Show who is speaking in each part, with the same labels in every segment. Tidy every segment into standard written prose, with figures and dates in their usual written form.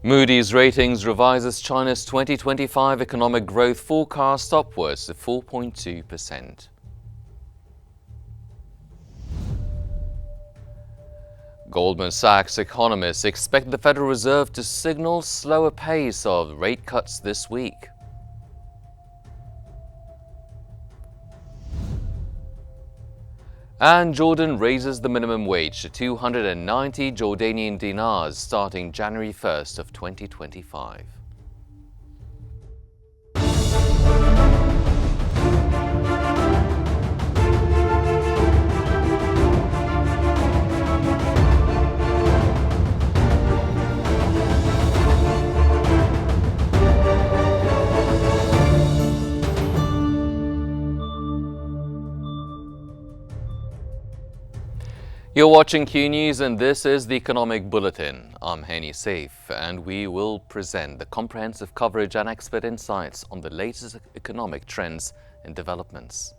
Speaker 1: Moody's Ratings revises China's 2025 economic growth forecast upwards to 4.2%. Goldman Sachs economists expect the Federal Reserve to signal slower pace of rate cuts this week. And Jordan raises the minimum wage to 290 Jordanian dinars starting January 1st of 2025. You're watching Qnews and this is the Economic Bulletin. I'm Henny Saif and we will present the comprehensive coverage and expert insights on the latest economic trends and developments.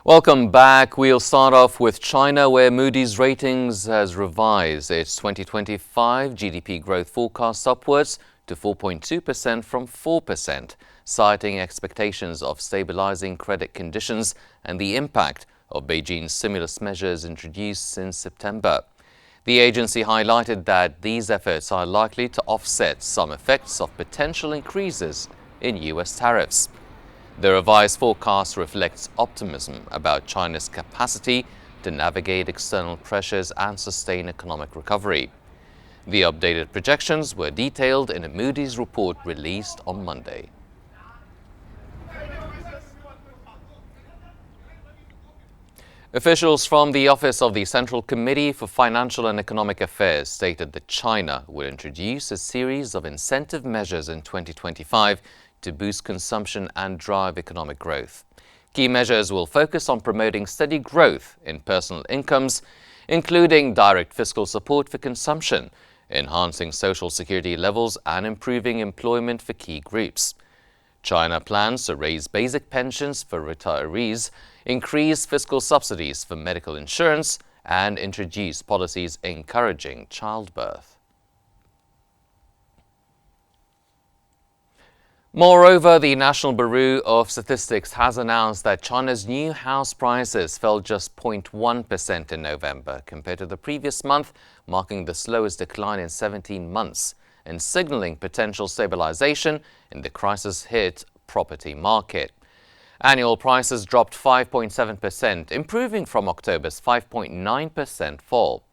Speaker 1: Welcome back. We'll start off with China, where Moody's Ratings has revised its 2025 GDP growth forecast upwards to 4.2% from 4%, citing expectations of stabilizing credit conditions and the impact of Beijing's stimulus measures introduced since September. The agency highlighted that these efforts are likely to offset some effects of potential increases in U.S. tariffs. The revised forecast reflects optimism about China's capacity to navigate external pressures and sustain economic recovery. The updated projections were detailed in a Moody's report released on Monday. Officials from the Office of the Central Committee for Financial and Economic Affairs stated that China will introduce a series of incentive measures in 2025 to boost consumption and drive economic growth. Key measures will focus on promoting steady growth in personal incomes, including direct fiscal support for consumption, enhancing social security levels and improving employment for key groups. China plans to raise basic pensions for retirees, increase fiscal subsidies for medical insurance, and introduce policies encouraging childbirth. Moreover, the National Bureau of Statistics has announced that China's new house prices fell just 0.1% in November compared to the previous month, marking the slowest decline in 17 months and signaling potential stabilization in the crisis-hit property market. Annual prices dropped 5.7%, improving from October's 5.9% fall.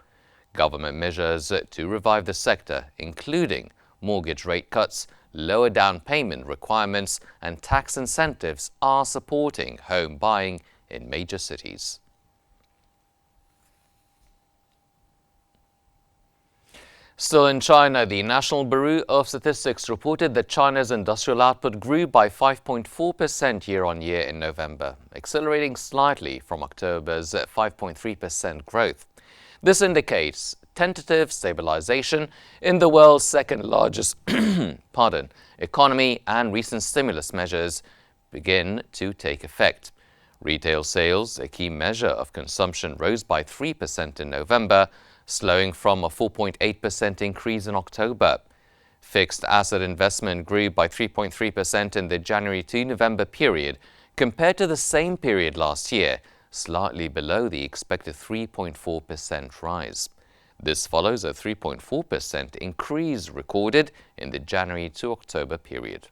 Speaker 1: Government measures to revive the sector, including mortgage rate cuts, lower down payment requirements and tax incentives, are supporting home buying in major cities. Still in China, the National Bureau of Statistics reported that China's industrial output grew by 5.4% year-on-year in November, accelerating slightly from October's 5.3% growth. This indicates tentative stabilization in the world's second largest economy, and recent stimulus measures begin to take effect. Retail sales, a key measure of consumption, rose by 3% in November, slowing from a 4.8% increase in October. Fixed asset investment grew by 3.3% in the January to November period compared to the same period last year, slightly below the expected 3.4% rise. This follows a 3.4% increase recorded in the January to October period.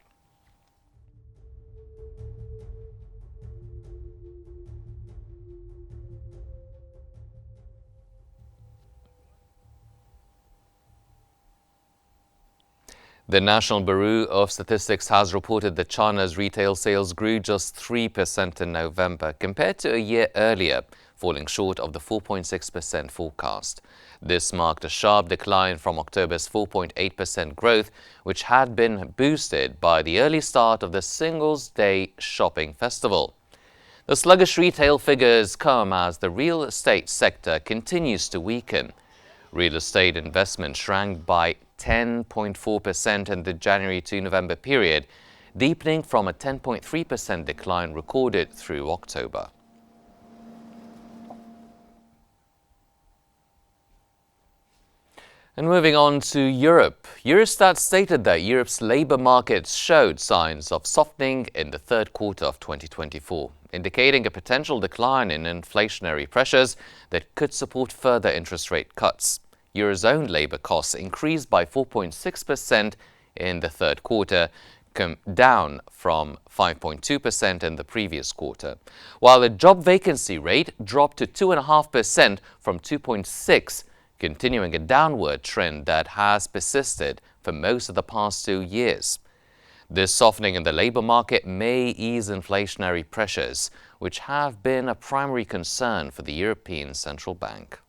Speaker 1: The National Bureau of Statistics has reported that China's retail sales grew just 3% in November compared to a year earlier, falling short of the 4.6% forecast. This marked a sharp decline from October's 4.8% growth, which had been boosted by the early start of the Singles' Day shopping festival. The sluggish retail figures come as the real estate sector continues to weaken. Real estate investment shrank by 10.4% in the January to November period, deepening from a 10.3% decline recorded through October. And moving on to Europe, Eurostat stated that Europe's labour markets showed signs of softening in the third quarter of 2024, indicating a potential decline in inflationary pressures that could support further interest rate cuts. Eurozone labour costs increased by 4.6% in the third quarter, down from 5.2% in the previous quarter, while the job vacancy rate dropped to 2.5% from 2.6%, continuing a downward trend that has persisted for most of the past 2 years. This softening in the labour market may ease inflationary pressures, which have been a primary concern for the European Central Bank.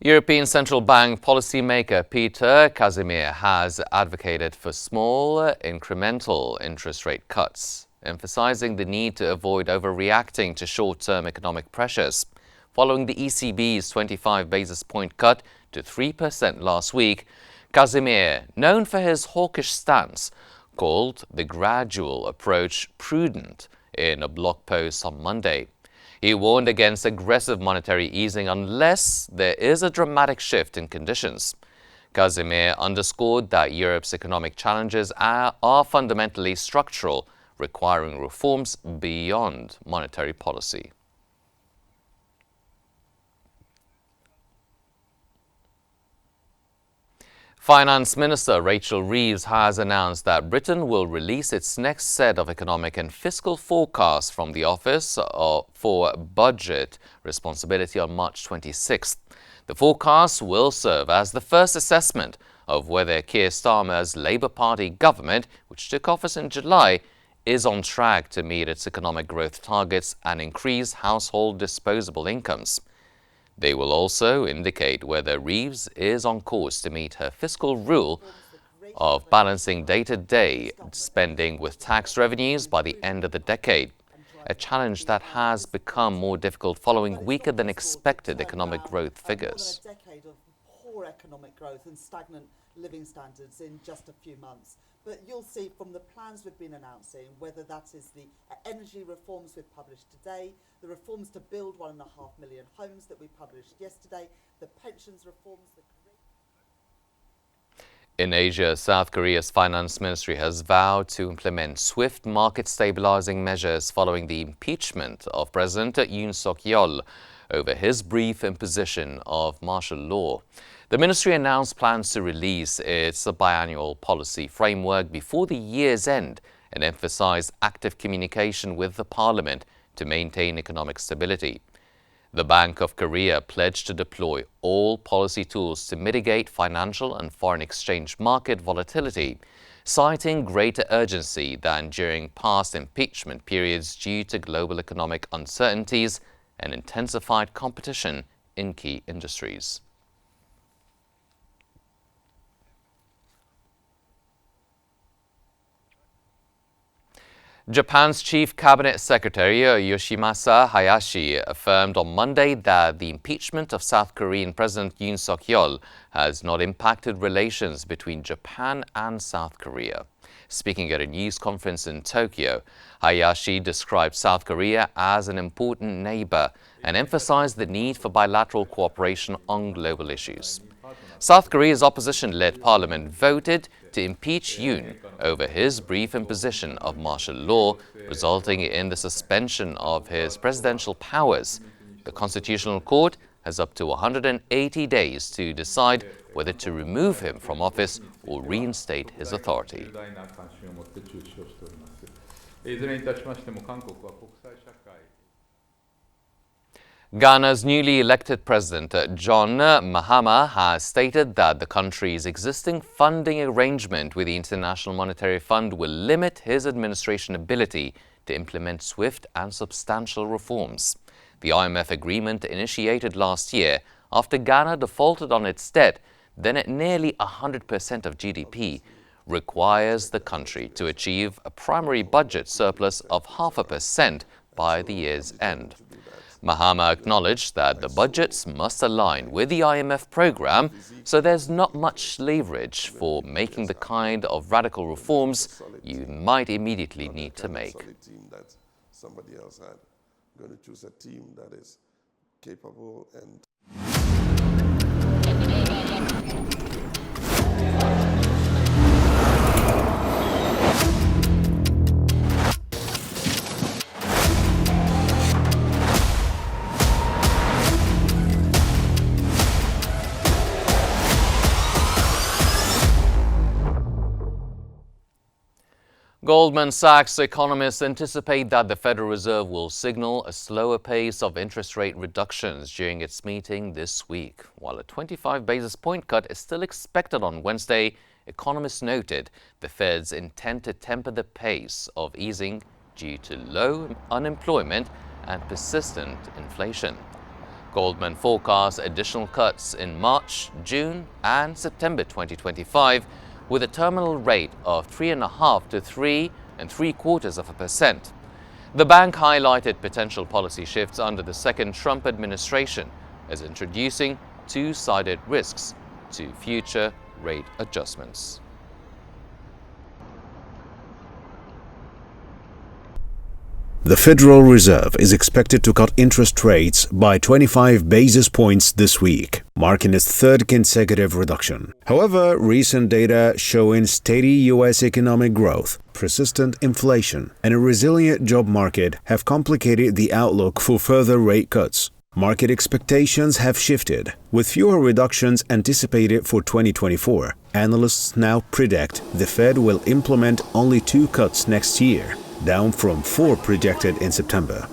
Speaker 1: European Central Bank policymaker Peter Casimir has advocated for small, incremental interest rate cuts, emphasizing the need to avoid overreacting to short-term economic pressures. Following the ECB's 25 basis point cut to 3% last week, Casimir, known for his hawkish stance, called the gradual approach prudent in a blog post on Monday. He warned against aggressive monetary easing unless there is a dramatic shift in conditions. Casimir underscored that Europe's economic challenges are fundamentally structural, requiring reforms beyond monetary policy. Finance Minister Rachel Reeves has announced that Britain will release its next set of economic and fiscal forecasts from the Office for Budget Responsibility on March 26th. The forecasts will serve as the first assessment of whether Keir Starmer's Labour Party government, which took office in July, is on track to meet its economic growth targets and increase household disposable incomes. They will also indicate whether Reeves is on course to meet her fiscal rule of balancing day-to-day spending with tax revenues by the end of the decade, a challenge that has become more difficult following weaker-than-expected economic growth figures.
Speaker 2: A decade of poor economic growth and stagnant living standards in just a few months. But you'll see from the plans we've been announcing, whether that is the energy reforms we've published today, the reforms to build 1.5 million homes that we published yesterday, the pensions reforms.
Speaker 1: In Asia, South Korea's finance ministry has vowed to implement swift market-stabilizing measures following the impeachment of President Yoon Suk-yeol over his brief imposition of martial law. The ministry announced plans to release its biannual policy framework before the year's end and emphasized active communication with the parliament to maintain economic stability. The Bank of Korea pledged to deploy all policy tools to mitigate financial and foreign exchange market volatility, citing greater urgency than during past impeachment periods due to global economic uncertainties and intensified competition in key industries. Japan's Chief Cabinet Secretary Yoshimasa Hayashi affirmed on Monday that the impeachment of South Korean President Yoon Suk-yeol has not impacted relations between Japan and South Korea. Speaking at a news conference in Tokyo, Hayashi described South Korea as an important neighbor and emphasized the need for bilateral cooperation on global issues. South Korea's opposition-led parliament voted to impeach Yoon over his brief imposition of martial law, resulting in the suspension of his presidential powers. The Constitutional Court has up to 180 days to decide whether to remove him from office or reinstate his authority. Ghana's newly elected president, John Mahama, has stated that the country's existing funding arrangement with the International Monetary Fund will limit his administration's ability to implement swift and substantial reforms. The IMF agreement, initiated last year after Ghana defaulted on its debt, then at nearly 100% of GDP, requires the country to achieve a primary budget surplus of 0.5% by the year's end. Mahama acknowledged that the budgets must align with the IMF program, so there's not much leverage for making the kind of radical reforms you might immediately need to make.
Speaker 3: Somebody else had. I'm going to choose a team that is capable and
Speaker 1: Goldman Sachs economists anticipate that the Federal Reserve will signal a slower pace of interest rate reductions during its meeting this week. While a 25 basis point cut is still expected on Wednesday, economists noted the Fed's intent to temper the pace of easing due to low unemployment and persistent inflation. Goldman forecasts additional cuts in March, June and September 2025, with a terminal rate of 3.5 to 3.75%. The bank highlighted potential policy shifts under the second Trump administration as introducing two-sided risks to future rate adjustments.
Speaker 4: The Federal Reserve is expected to cut interest rates by 25 basis points this week, marking its third consecutive reduction. However, recent data showing steady U.S. economic growth, persistent inflation, and a resilient job market have complicated the outlook for further rate cuts. Market expectations have shifted, with fewer reductions anticipated for 2024. Analysts now predict the Fed will implement only 2 cuts next year, down from 4 projected in September.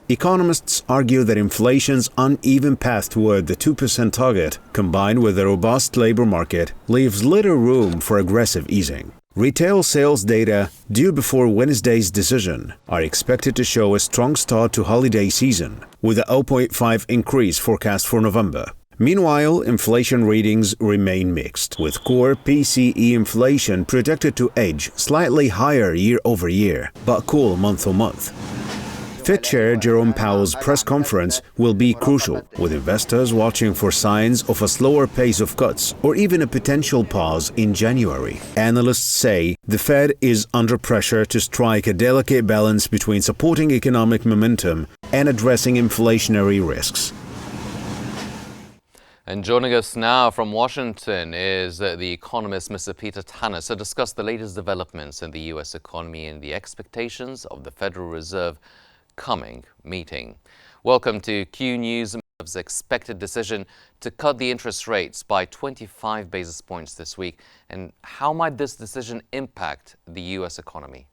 Speaker 4: Economists argue that inflation's uneven path toward the 2% target, combined with a robust labor market, leaves little room for aggressive easing. Retail sales data, due before Wednesday's decision, are expected to show a strong start to holiday season, with a 0.5 increase forecast for November. Meanwhile, inflation readings remain mixed, with core PCE inflation projected to edge slightly higher year-over-year, but cool month-on-month. Fed Chair Jerome Powell's press conference will be crucial, with investors watching for signs of a slower pace of cuts or even a potential pause in January. Analysts say the Fed is under pressure to strike a delicate balance between supporting economic momentum and addressing inflationary risks.
Speaker 1: And joining us now from Washington is the economist Mr. Peter Tannis to discuss the latest developments in the U.S. economy and the expectations of the Federal Reserve coming meeting. Welcome to Qnews. Reserve's expected decision to cut the interest rates by 25 basis points this week. And how might this decision impact the U.S. economy?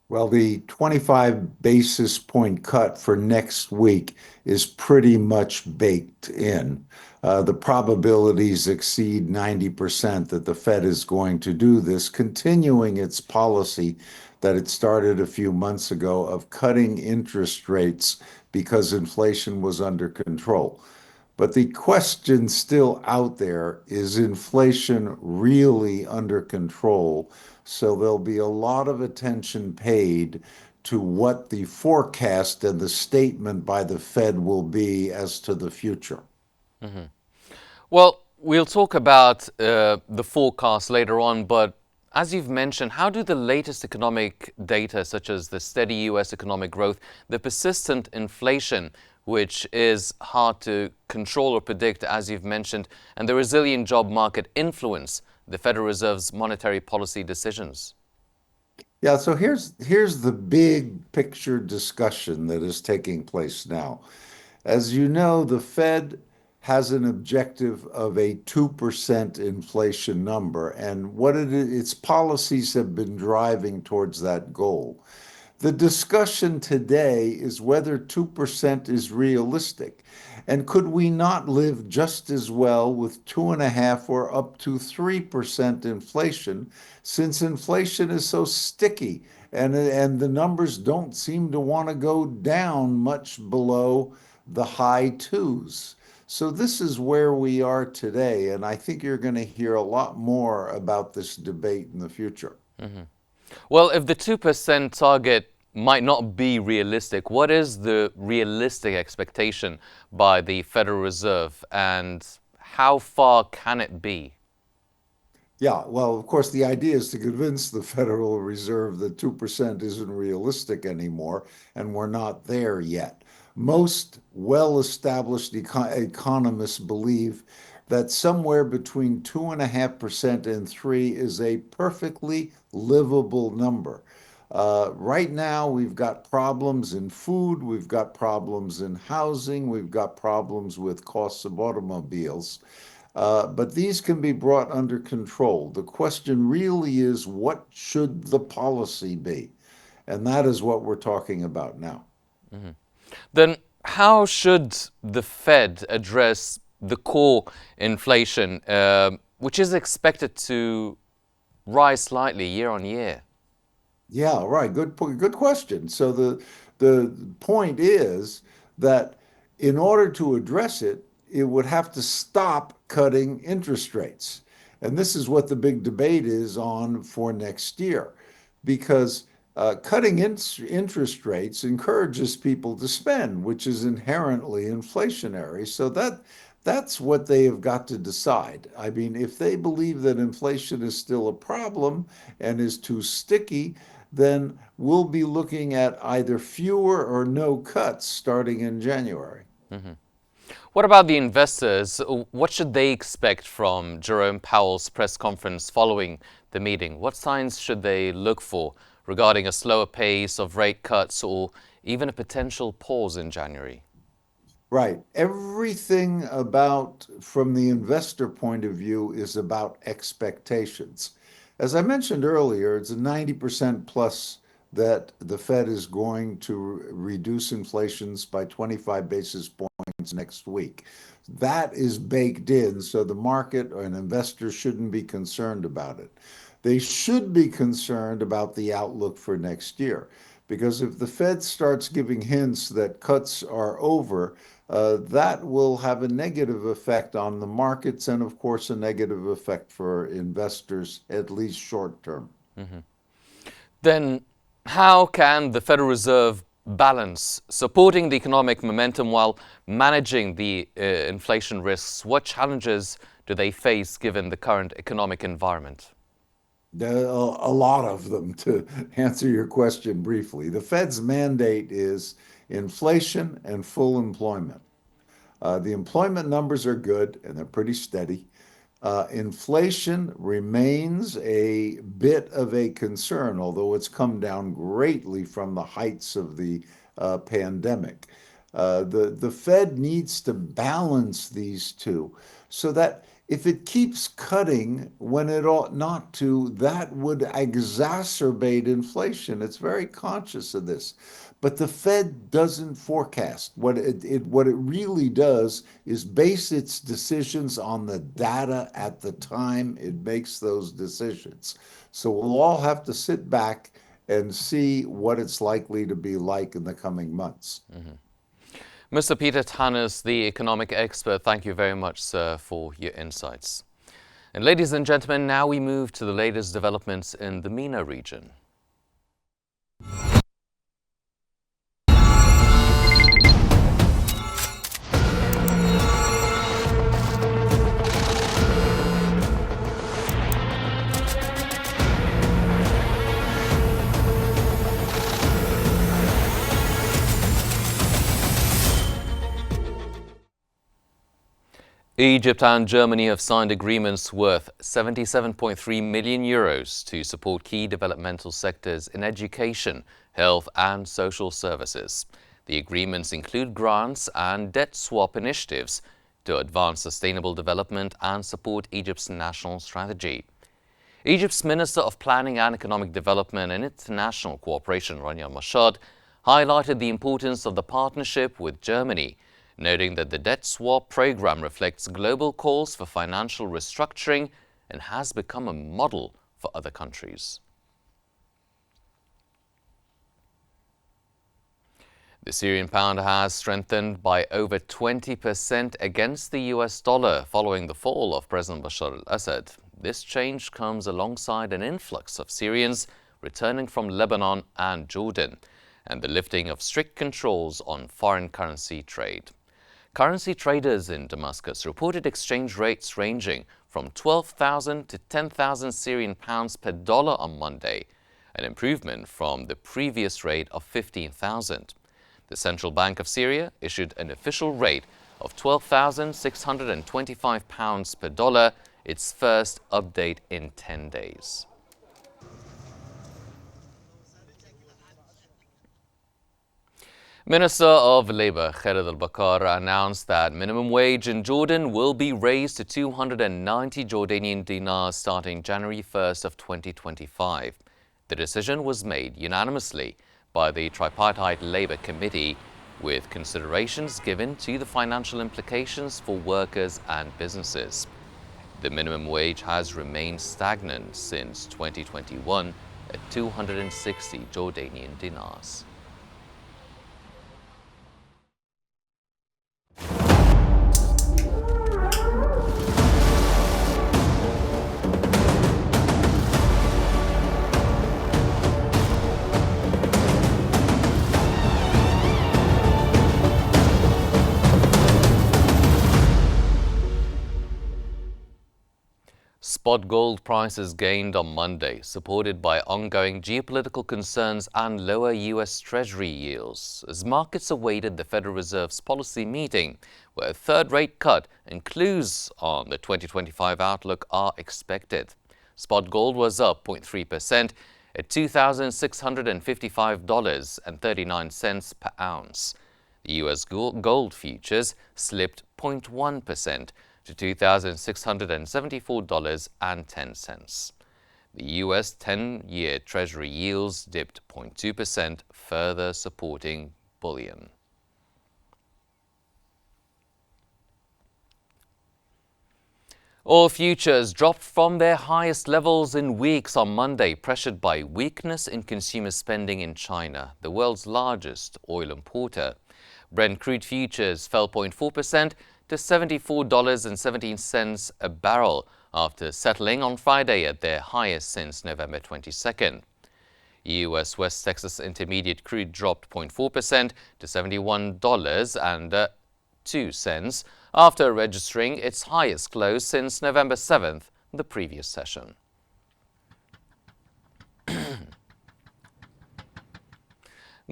Speaker 5: Well, the 25 basis point cut for next week is pretty much baked in. The probabilities exceed 90% that the Fed is going to do this, continuing its policy that it started a few months ago of cutting interest rates because inflation was under control. But the question still out there, is inflation really under control? So there'll be a lot of attention paid to what the forecast and the statement by the Fed will be as to the future.
Speaker 1: Mm-hmm. Well, we'll talk about the forecast later on, but as you've mentioned, how do the latest economic data, such as the steady U.S. economic growth, the persistent inflation, which is hard to control or predict, as you've mentioned, and the resilient job market influence the Federal Reserve's monetary policy decisions?
Speaker 5: Yeah, so here's the big picture discussion that is taking place now. As you know, the Fed has an objective of a 2% inflation number, and what its policies have been driving towards that goal. The discussion today is whether 2% is realistic. And could we not live just as well with 2.5 or up to 3% inflation, since inflation is so sticky and the numbers don't seem to want to go down much below the high twos? So this is where we are today, and I think you're going to hear a lot more about this debate in the future.
Speaker 1: Well, if the 2% target might not be realistic, what is the realistic expectation by the Federal Reserve, and how far can it be?
Speaker 5: Yeah, well, of course, the idea is to convince the Federal Reserve that 2% isn't realistic anymore, and we're not there yet. Most well-established economists believe that somewhere between 2.5% and 3 is a perfectly livable number. Right now, we've got problems in food, we've got problems in housing, we've got problems with costs of automobiles. But these can be brought under control. The question really is, what should the policy be? And that is what we're talking about now.
Speaker 1: Then how should the Fed address the core inflation, which is expected to rise slightly year on year?
Speaker 5: Yeah, right. Good question. So the point is that in order to address it, it would have to stop cutting interest rates. And this is what the big debate is on for next year, because cutting interest rates encourages people to spend, which is inherently inflationary. So that's what they have got to decide. I mean, if they believe that inflation is still a problem and is too sticky, then we'll be looking at either fewer or no cuts starting in January.
Speaker 1: What about the investors? What should they expect from Jerome Powell's press conference following the meeting? What signs should they look for regarding a slower pace of rate cuts or even a potential pause in January?
Speaker 5: Right. Everything about, from the investor point of view, is about expectations. As I mentioned earlier, it's a 90% plus that the Fed is going to reduce inflations by 25 basis points next week. That is baked in, so the market and investors shouldn't be concerned about it. They should be concerned about the outlook for next year, because if the Fed starts giving hints that cuts are over, that will have a negative effect on the markets and, of course, a negative effect for investors, at least short term.
Speaker 1: Then how can the Federal Reserve balance supporting the economic momentum while managing the inflation risks? What challenges do they face given the current economic environment?
Speaker 5: There are a lot of them, to answer your question briefly. The Fed's mandate is inflation and full employment. The employment numbers are good and they're pretty steady. Inflation remains a bit of a concern, although it's come down greatly from the heights of the pandemic. The Fed needs to balance these two so that if it keeps cutting when it ought not to, that would exacerbate inflation. It's very conscious of this. But the Fed doesn't forecast. What it really does is base its decisions on the data at the time it makes those decisions. So we'll all have to sit back and see what it's likely to be like in the coming months.
Speaker 1: Mr. Peter Tannis, the economic expert, thank you very much, sir, for your insights. And ladies and gentlemen, now we move to the latest developments in the MENA region. Egypt and Germany have signed agreements worth €77.3 million to support key developmental sectors in education, health and social services. The agreements include grants and debt swap initiatives to advance sustainable development and support Egypt's national strategy. Egypt's Minister of Planning and Economic Development and International Cooperation, Rania Mashad, highlighted the importance of the partnership with Germany, noting that the debt swap program reflects global calls for financial restructuring and has become a model for other countries. The Syrian pound has strengthened by over 20% against the US dollar following the fall of President Bashar al-Assad. This change comes alongside an influx of Syrians returning from Lebanon and Jordan, and the lifting of strict controls on foreign currency trade. Currency traders in Damascus reported exchange rates ranging from 12,000 to 10,000 Syrian pounds per dollar on Monday, an improvement from the previous rate of 15,000. The Central Bank of Syria issued an official rate of 12,625 pounds per dollar, its first update in 10 days. Minister of Labour Khaled al-Bakar announced that minimum wage in Jordan will be raised to 290 Jordanian dinars starting January 1st of 2025. The decision was made unanimously by the Tripartite Labour Committee, with considerations given to the financial implications for workers and businesses. The minimum wage has remained stagnant since 2021 at 260 Jordanian dinars. Spot gold prices gained on Monday, supported by ongoing geopolitical concerns and lower U.S. Treasury yields, as markets awaited the Federal Reserve's policy meeting, where a third rate cut and clues on the 2025 outlook are expected. Spot gold was up 0.3% at $2,655.39 per ounce. The U.S. gold futures slipped 0.1% to $2,674.10. The U.S. 10-year Treasury yields dipped 0.2%, further supporting bullion. Oil futures dropped from their highest levels in weeks on Monday, pressured by weakness in consumer spending in China, the world's largest oil importer. Brent crude futures fell 0.4% to $74.17 a barrel after settling on Friday at their highest since November 22nd. U.S. West Texas Intermediate crude dropped 0.4% to $71.02 after registering its highest close since November 7th, the previous session.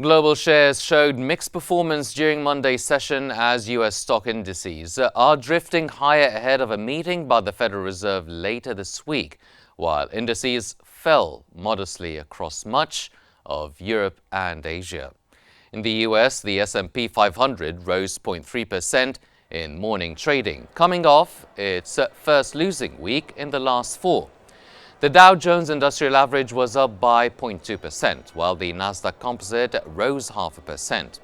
Speaker 1: Global shares showed mixed performance during Monday's session as U.S. stock indices are drifting higher ahead of a meeting by the Federal Reserve later this week, while indices fell modestly across much of Europe and Asia. In the U.S., the S&P 500 rose 0.3% in morning trading, coming off its first losing week in the last four. The Dow Jones Industrial Average was up by 0.2%, while the Nasdaq Composite rose 0.5%.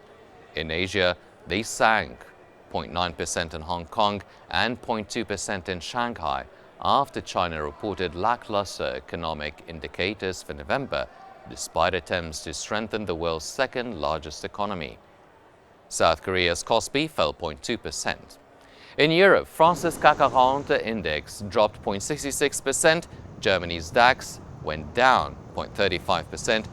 Speaker 1: In Asia, they sank 0.9% in Hong Kong and 0.2% in Shanghai after China reported lackluster economic indicators for November, despite attempts to strengthen the world's second-largest economy. South Korea's Kospi fell 0.2%. In Europe, France's CAC 40 index dropped 0.66%, Germany's DAX went down 0.35%,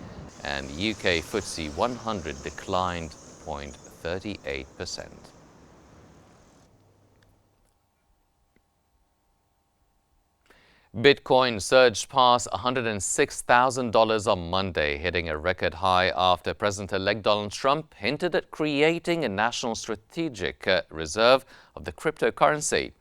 Speaker 1: and the UK FTSE 100 declined 0.38%. Bitcoin surged past $106,000 on Monday, hitting a record high after President-elect Donald Trump hinted at creating a national strategic reserve of the cryptocurrency.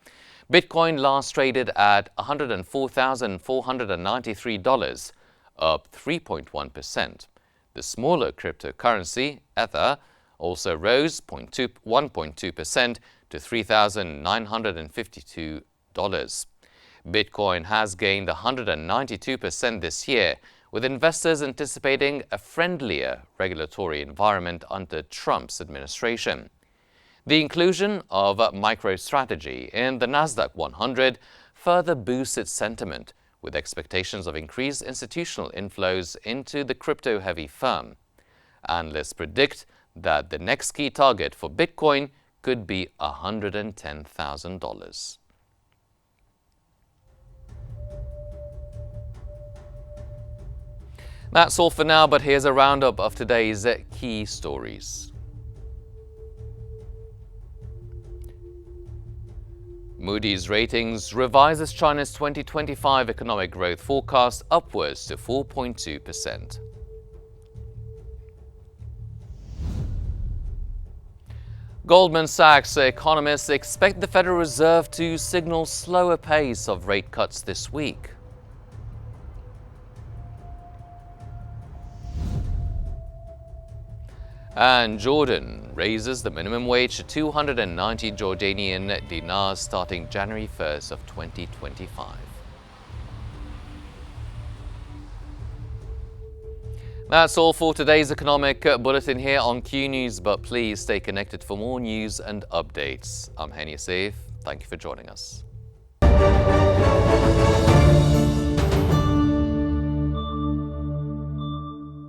Speaker 1: Bitcoin last traded at $104,493, up 3.1%. The smaller cryptocurrency, Ether, also rose 1.2% to $3,952. Bitcoin has gained 192% this year, with investors anticipating a friendlier regulatory environment under Trump's administration. The inclusion of MicroStrategy in the Nasdaq 100 further boosts its sentiment, with expectations of increased institutional inflows into the crypto-heavy firm. Analysts predict that the next key target for Bitcoin could be $110,000. That's all for now, but here's a roundup of today's key stories. Moody's Ratings revises China's 2025 economic growth forecast upwards to 4.2%. Goldman Sachs economists expect the Federal Reserve to signal slower pace of rate cuts this week. And Jordan raises the minimum wage to 290 Jordanian dinars starting January 1st of 2025. That's all for today's economic bulletin here on Qnews, but please stay connected for more news and updates. I'm Henny Saif. Thank you for joining us.